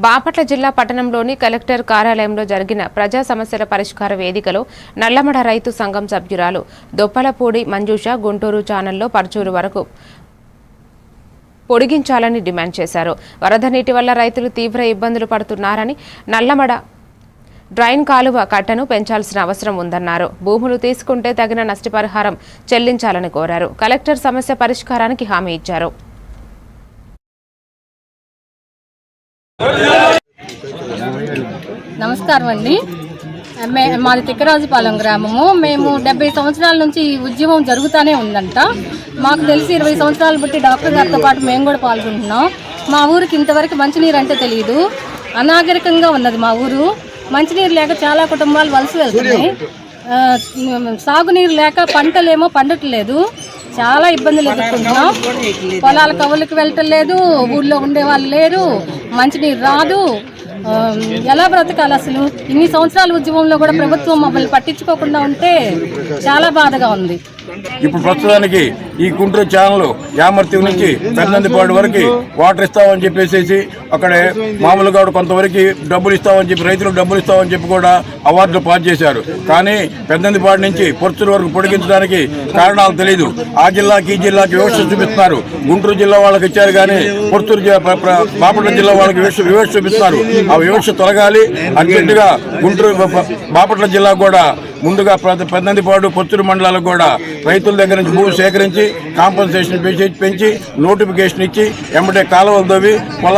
బాపట్ల జిల్లా పట్టణంలోని కలెక్టర్ కార్యాలయంలో జరిగిన ప్రజా సమస్యల పరిష్కార వేదికలో నల్లమడ రైతు సంఘం సభ్యురాలు దొప్పలపూడి మంజుష గుంటూరు ఛానల్లో పర్చూరు వరకు పొడిగించాలని డిమాండ్ చేశారు. వరద నీటి వల్ల రైతులు తీవ్ర ఇబ్బందులు పడుతున్నారని, నల్లమడ డ్రైన్ కాలువ కట్టను పెంచాల్సిన అవసరం ఉందన్నారు. భూములు తీసుకుంటే తగిన నష్టపరిహారం చెల్లించాలని కోరారు. కలెక్టర్ సమస్య పరిష్కారానికి హామీ ఇచ్చారు. నమస్కారం అండి. మాది తిక్కరాజుపాలెం గ్రామము. మేము 70 సంవత్సరాల నుంచి ఈ ఉద్యమం జరుగుతూనే ఉందంట. మాకు తెలిసి 20 సంవత్సరాలు బట్టి డాక్టర్ గారితో పాటు మేము కూడా పాల్గొంటున్నాం. మా ఊరికి ఇంతవరకు మంచినీరు అంటే తెలియదు. అనాగరికంగా ఉన్నది మా ఊరు. మంచినీరు లేక చాలా కుటుంబాలు వలస వెళ్తున్నాయి. సాగునీరు లేక పంటలేమో పండట్లేదు. చాలా ఇబ్బందులు ఎదుర్కొంటున్నాం. పొలాల కవులకు వెళ్ళటం లేదు, ఊళ్ళో ఉండే వాళ్ళు లేరు, మంచినీరు రాదు. ఎలా బ్రతకాలి అసలు? ఇన్ని సంవత్సరాల ఉద్యమంలో కూడా ప్రభుత్వం మమ్మల్ని పట్టించుకోకుండా ఉంటే చాలా బాధగా ఉంది. ఇప్పుడు ప్రస్తుతానికి ఈ గుంటూరు ఛానల్ యామర్తి నుంచి పెన్నందిపాడు వరకు వాటర్ ఇస్తామని చెప్పేసి అక్కడే మామూలుగా కొంతవరకు డబ్బులు ఇస్తామని చెప్పి రైతులకు డబ్బులు ఇస్తామని చెప్పి కూడా అవార్డులు పాస్ చేశారు. కానీ పెన్నందిపాడు నుంచి పొర్చూరు వరకు పొడిగించడానికి కారణాలు తెలియదు. ఆ జిల్లాకి ఈ జిల్లాకి వివక్ష చూపిస్తున్నారు. గుంటూరు జిల్లా వాళ్ళకి ఇచ్చారు కానీ పొర్చూరు బాపట్ల జిల్లా వాళ్ళకి వివక్ష చూపిస్తున్నారు. ఆ వివక్ష తొలగాలి. అర్జెంటుగా గుంటూరు బాపట్ల జిల్లా కూడా ముందుగా పెన్నందిపాడు పొర్చూరు మండలాలకు కూడా రైతుల దగ్గర నుంచి భూమి సేకరించి కాంపన్సేషన్ పెంచి నోటిఫికేషన్ ఇచ్చి ఎమ్మటే కాలువలు తవ్వి